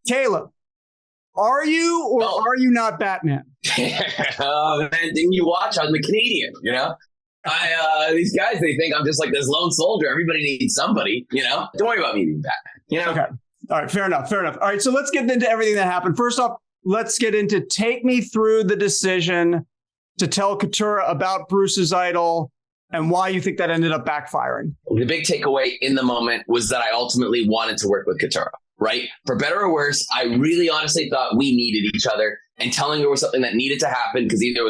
Kaleb, are you or are you not Batman? Man, didn't you watch? I'm the Canadian, these guys, they think I'm just like this lone soldier. Everybody needs somebody, Don't worry about me being Batman, Okay. All right. Fair enough. All right. So let's get into everything that happened. First off, let's get into take me through the decision to tell Katurah about Bruce's idol and why you think that ended up backfiring. The big takeaway in the moment was that I ultimately wanted to work with Katurah, right? For better or worse, I really honestly thought we needed each other, and telling her was something that needed to happen because either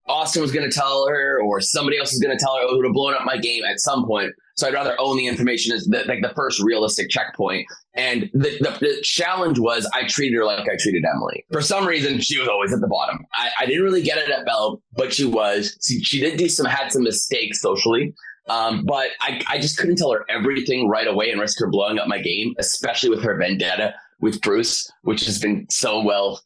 Austin was going to tell her or somebody else was going to tell her. It would have blown up my game at some point. So I'd rather own the information as the first realistic checkpoint. And the challenge was I treated her like I treated Emily. For some reason, she was always at the bottom. I didn't really get it at Bell, but she was. She did had some mistakes socially. But I just couldn't tell her everything right away and risk her blowing up my game, especially with her vendetta with Bruce, which has been so well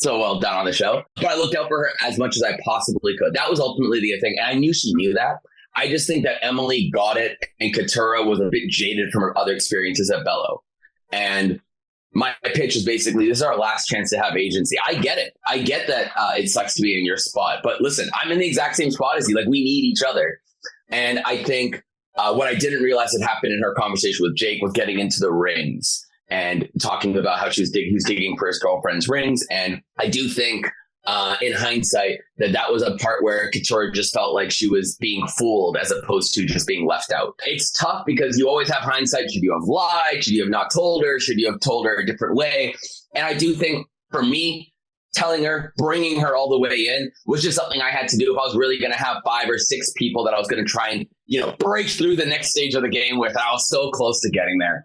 done on the show. But I looked out for her as much as I possibly could. That was ultimately the thing. And I knew she knew that. I just think that Emily got it, and Katurah was a bit jaded from her other experiences at Bello. And my pitch was basically, this is our last chance to have agency. I get it. I get that it sucks to be in your spot. But listen, I'm in the exact same spot as you. Like, we need each other. And I think what I didn't realize had happened in her conversation with Jake was getting into the rings and talking about how he was digging for his girlfriend's rings. And I do think in hindsight that was a part where Katurah just felt like she was being fooled as opposed to just being left out. It's tough because you always have hindsight. Should you have lied? Should you have not told her? Should you have told her a different way? And I do think for me, telling her, bringing her all the way in was just something I had to do if I was really going to have 5 or 6 people that I was going to try and, break through the next stage of the game with. I was so close to getting there,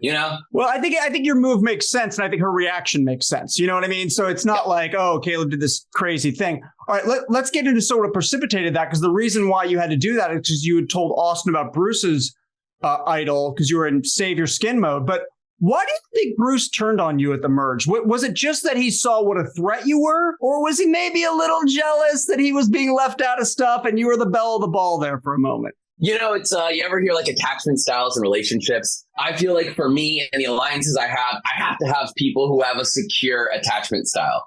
Well, I think your move makes sense, and I think her reaction makes sense. You know what I mean? So it's not like, oh, Kaleb did this crazy thing. All right, let's get into sort of precipitated that, because the reason why you had to do that is because you had told Austin about Bruce's idol because you were in save your skin mode. But why do you think Bruce turned on you at the merge? Was it just that he saw what a threat you were? Or was he maybe a little jealous that he was being left out of stuff and you were the belle of the ball there for a moment? It's you ever hear like attachment styles in relationships? I feel like for me and the alliances I have to have people who have a secure attachment style.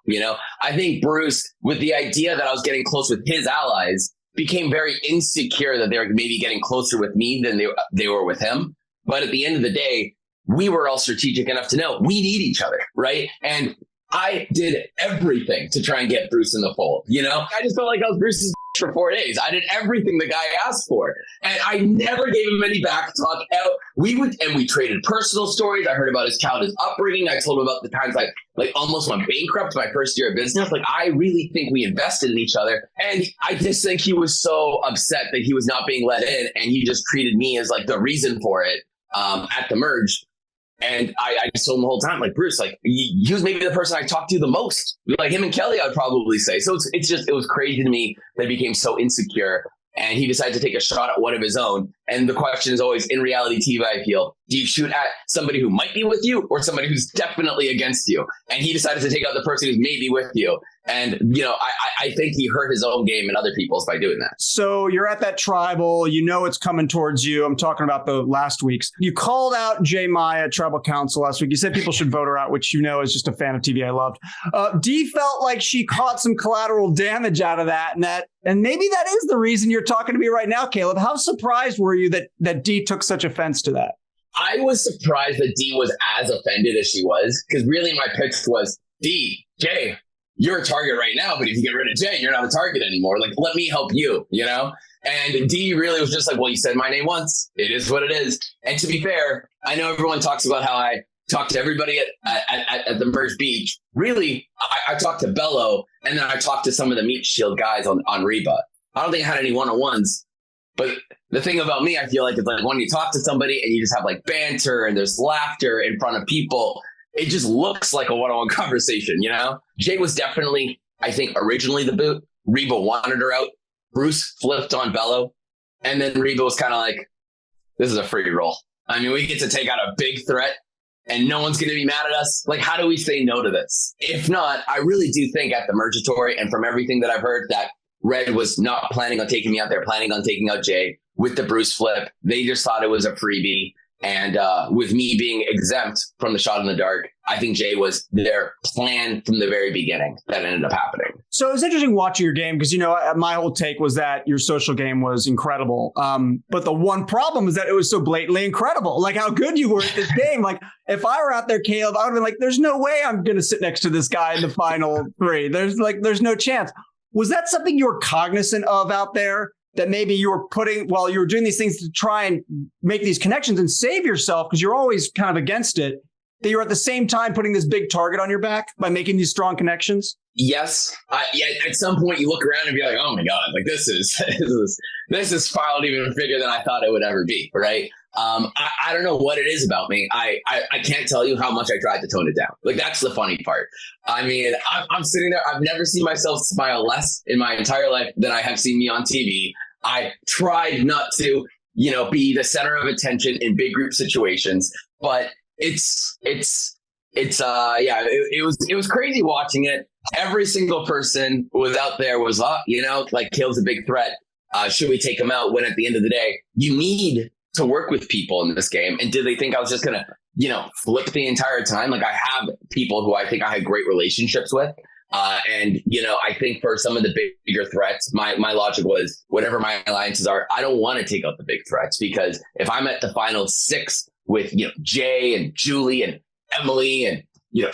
I think Bruce, with the idea that I was getting close with his allies, became very insecure that they were maybe getting closer with me than they were with him. But at the end of the day, we were all strategic enough to know we need each other, right? And I did everything to try and get Bruce in the fold, I just felt like I was Bruce's for 4 days. I did everything the guy asked for. And I never gave him any back talk out. We traded personal stories. I heard about his childhood upbringing. I told him about the times I almost went bankrupt my first year of business. I really think we invested in each other. And I just think he was so upset that he was not being let in. And he just treated me as the reason for it at the merge. And I just told him the whole time, Bruce, he was maybe the person I talked to the most. Him and Kellie, I would probably say. So it was crazy to me that he became so insecure. And he decided to take a shot at one of his own. And the question is always, in reality TV, I feel, do you shoot at somebody who might be with you or somebody who's definitely against you? And he decided to take out the person who's maybe with you. And, I think he hurt his own game and other people's by doing that. So you're at that tribal, it's coming towards you. I'm talking about the last weeks. You called out J. Meyer at tribal council last week. You said people should vote her out, which is just a fan of TV I loved. Dee felt like she caught some collateral damage out of that. And maybe that is the reason you're talking to me right now, Kaleb. How surprised were you that Dee took such offense to that? I was surprised that Dee was as offended as she was, because really my pitch was, Dee, Jay, you're a target right now, but if you get rid of Jay, you're not a target anymore. Let me help you, And Dee really was just well, you said my name once. It is what it is. And to be fair, I know everyone talks about how I talk to everybody at the Merge Beach. Really, I talked to Bello, and then I talked to some of the Meat Shield guys on Reba. I don't think I had any one-on-ones. But the thing about me, I feel like it's when you talk to somebody and you just have banter and there's laughter in front of people, it just looks like a one-on-one conversation, Jay was definitely, I think, originally the boot. Reba wanted her out. Bruce flipped on Bello. And then Reba was kind of this is a free roll. I mean, we get to take out a big threat and no one's going to be mad at us. How do we say no to this? If not, I really do think at the Mergatory, and from everything that I've heard, that Red was not planning on taking me out there, planning on taking out Jay with the Bruce flip. They just thought it was a freebie. And with me being exempt from the shot in the dark, I think Jay was their plan from the very beginning that ended up happening. So it was interesting watching your game because, my whole take was that your social game was incredible. But the one problem is that it was so blatantly incredible, like how good you were at this game. Like if I were out there, Kaleb, I would have been like, there's no way I'm going to sit next to this guy in the final three. There's no chance. Was that something you were cognizant of out there? That maybe you were while you were doing these things to try and make these connections and save yourself because you're always kind of against it, that you're at the same time putting this big target on your back by making these strong connections? Yes. At some point you look around and be like, oh my God, like this is spiraled even bigger than I thought it would ever be. Right. I don't know what it is about me. I can't tell you how much I tried to tone it down. Like, that's the funny part. I mean, I'm sitting there. I've never seen myself smile less in my entire life than I have seen me on TV. I tried not to, be the center of attention in big group situations, but it was crazy watching it. Every single person was out there was, like Kaleb's a big threat. Should we take him out? When at the end of the day, you need to work with people in this game. And did they think I was just going to, flip the entire time? Like, I have people who I think I had great relationships with. And I think for some of the bigger threats, my logic was whatever my alliances are, I don't want to take out the big threats, because if I'm at the final 6 with, Jay and Julie and Emily and,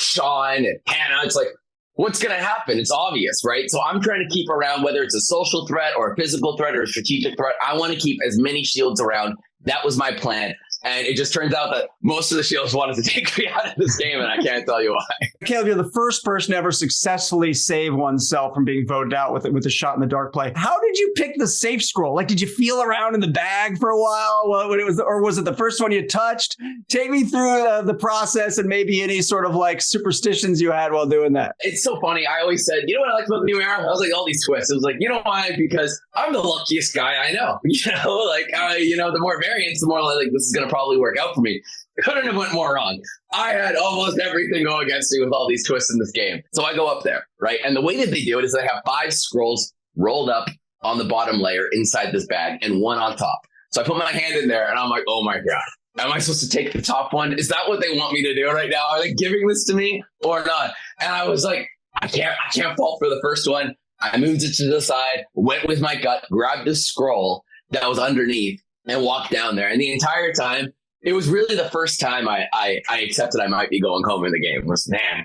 Sean and Hannah, it's like, what's going to happen? It's obvious, right? So I'm trying to keep around, whether it's a social threat or a physical threat or a strategic threat. I want to keep as many shields around. That was my plan. And it just turns out that most of the shields wanted to take me out of this game, and I can't tell you why. Kaleb, you're the first person to ever successfully save oneself from being voted out with a shot in the dark play. How did you pick the safe scroll? Like, did you feel around in the bag for a while when it was, or was it the first one you touched? Take me through the process and maybe any sort of like superstitions you had while doing that. It's so funny. I always said, you know what I like about the new era? I was like, all these twists. It was like, you know why? Because I'm the luckiest guy I know. The more variants, the more like this is going to probably work out for me. Couldn't have went more wrong. I had almost everything go against me with all these twists in this game. So I go up there, right? And the way that they do it is they have 5 scrolls rolled up on the bottom layer inside this bag and 1 on top. So I put my hand in there and I'm like, oh my God, am I supposed to take the top one? Is that what they want me to do right now? Are they giving this to me or not? And I was like, I can't fault for the first one. I moved it to the side, went with my gut, grabbed the scroll that was underneath and walked down there. And the entire time, it was really the first time I accepted I might be going home in the game. Was, man,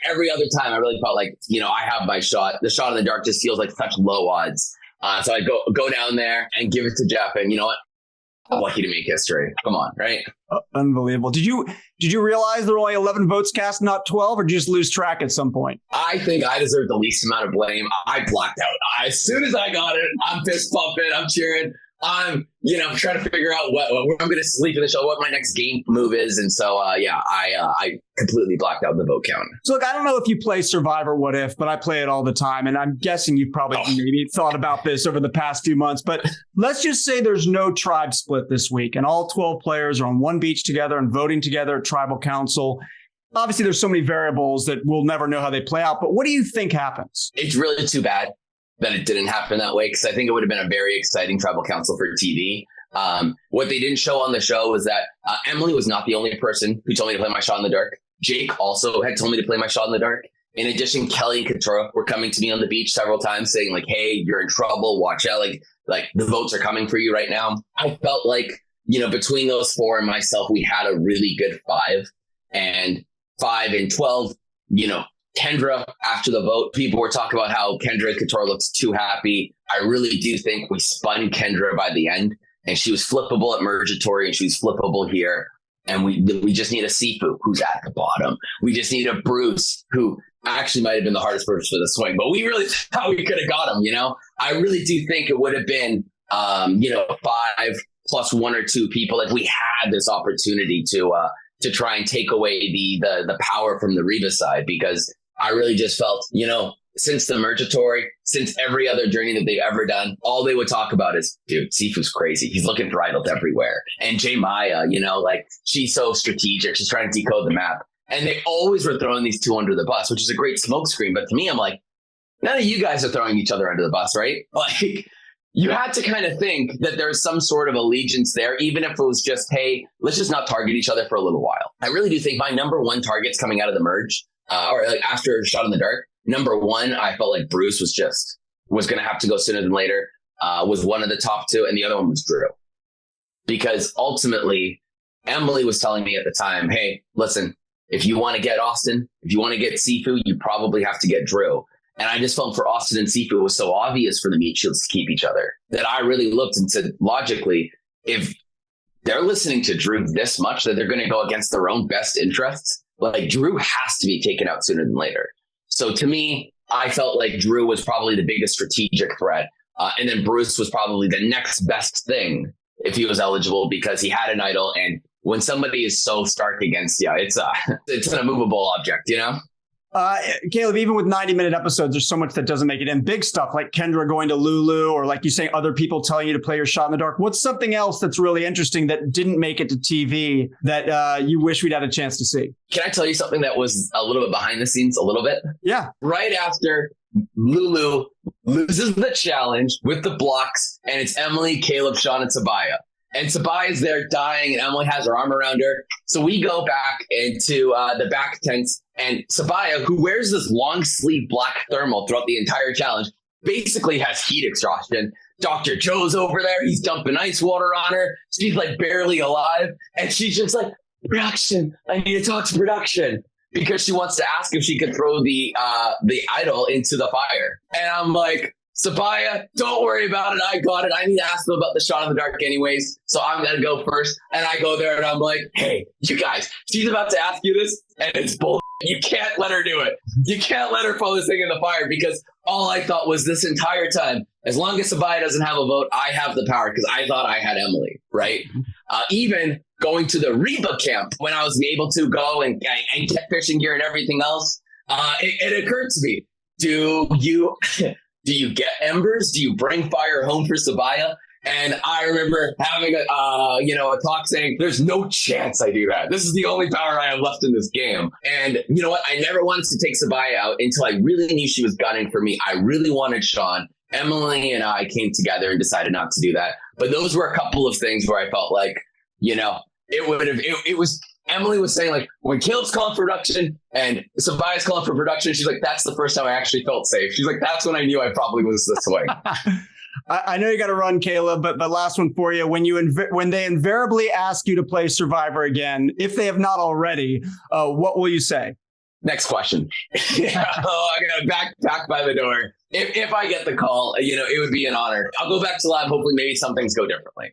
every other time I really felt like, I have my shot. The shot in the dark just feels like such low odds. So I go down there and give it to Jeff. And you know what? I'm lucky to make history. Come on, right? Unbelievable. Did you realize there were only 11 votes cast, not 12, or did you just lose track at some point? I think I deserve the least amount of blame. I blacked out. As soon as I got it, I'm fist pumping, I'm cheering. I'm, trying to figure out where I'm going to sleep in the show, what my next game move is. And so, I completely blacked out the vote count. So look, I don't know if you play Survivor What If, but I play it all the time. And I'm guessing you've probably maybe thought about this over the past few months. But let's just say there's no tribe split this week and all 12 players are on one beach together and voting together at tribal council. Obviously, there's so many variables that we'll never know how they play out. But what do you think happens? It's really too bad that it didn't happen that way, because I think it would have been a very exciting tribal council for TV. What they didn't show on the show was that Emily was not the only person who told me to play my shot in the dark. Jake also had told me to play my shot in the dark. In addition, Kellie and Katurah were coming to me on the beach several times saying like, hey, you're in trouble. Watch out. Like the votes are coming for you right now. I felt like, between those 4 and myself, we had a really good 5. And 5 and 12, Kendra, after the vote, people were talking about how Kendra and Katurah looks too happy. I really do think we spun Kendra by the end, and she was flippable at Mergatory, and she was flippable here. And we just need a Sifu who's at the bottom. We just need a Bruce who actually might have been the hardest person for the swing, but we really thought we could have got him. I really do think it would have been, 5 plus 1 or 2 people. Like, we had this opportunity to try and take away the power from the Reba side, because I really just felt, since the Mergatory, since every other journey that they've ever done, all they would talk about is, dude, Sifu's crazy. He's looking for idols everywhere. And J Maya, she's so strategic. She's trying to decode the map. And they always were throwing these 2 under the bus, which is a great smokescreen. But to me, I'm like, none of you guys are throwing each other under the bus, right? Like, you had to kind of think that there was some sort of allegiance there, even if it was just, hey, let's just not target each other for a little while. I really do think my number one targets coming out of the merge, or like after Shot in the Dark, number one, I felt like Bruce was going to have to go sooner than later, was one of the top two, and the other one was Drew. Because ultimately, Emily was telling me at the time, hey, listen, if you want to get Austin, if you want to get Sifu, you probably have to get Drew. And I just felt for Austin and Sifu, it was so obvious for the meat shields to keep each other that I really looked and said, logically, if they're listening to Drew this much that they're going to go against their own best interests, like Drew has to be taken out sooner than later. So to me, I felt like Drew was probably the biggest strategic threat. And then Bruce was probably the next best thing if he was eligible, because he had an idol. And when somebody is so stark against you, it's an immovable object, you know? Kaleb, even with 90-minute episodes, there's so much that doesn't make it in. Big stuff like Kendra going to Lulu, or like you saying, other people telling you to play your Shot in the Dark. What's something else that's really interesting that didn't make it to TV that you wish we'd had a chance to see? Can I tell you something that was a little bit behind the scenes, a little bit? Yeah. Right after Lulu loses the challenge with the blocks, and it's Emily, Kaleb, Sean, and Sabiyah. And Sabaya's there dying, and Emily has her arm around her. So we go back into the back tents, and Sabiyah, who wears this long sleeve black thermal throughout the entire challenge, basically has heat exhaustion. Dr. Joe's over there. He's dumping ice water on her. She's like barely alive. And she's just like, production, I need to talk to production. Because she wants to ask if she could throw the idol into the fire. And I'm like, Sabiyah, don't worry about it. I got it. I need to ask them about the Shot in the Dark anyways. So I'm going to go first. And I go there and I'm like, hey, you guys, she's about to ask you this. And it's bull. You can't let her do it. You can't let her throw this thing in the fire, because all I thought was this entire time, as long as Sabiyah doesn't have a vote, I have the power, because I thought I had Emily, right? Even going to the Reba camp when I was able to go and get fishing gear and everything else, it occurred to me, do you get embers? Do you bring fire home for Sabiyah? And I remember having a talk saying, there's no chance I do that. This is the only power I have left in this game. And you know what? I never wanted to take Sabiyah out until I really knew she was gunning for me. I really wanted Sean. Emily and I came together and decided not to do that. But those were a couple of things where I felt like, it was, Emily was saying, like, when Kaleb's calling for production and Sabiyah's calling for production, she's like, that's the first time I actually felt safe. She's like, that's when I knew I probably was this way. I know you got to run, Kaleb, but last one for you. When they invariably ask you to play Survivor again, if they have not already, what will you say? Next question. I got back by the door. If I get the call, it would be an honor. I'll go back to live. Hopefully maybe some things go differently,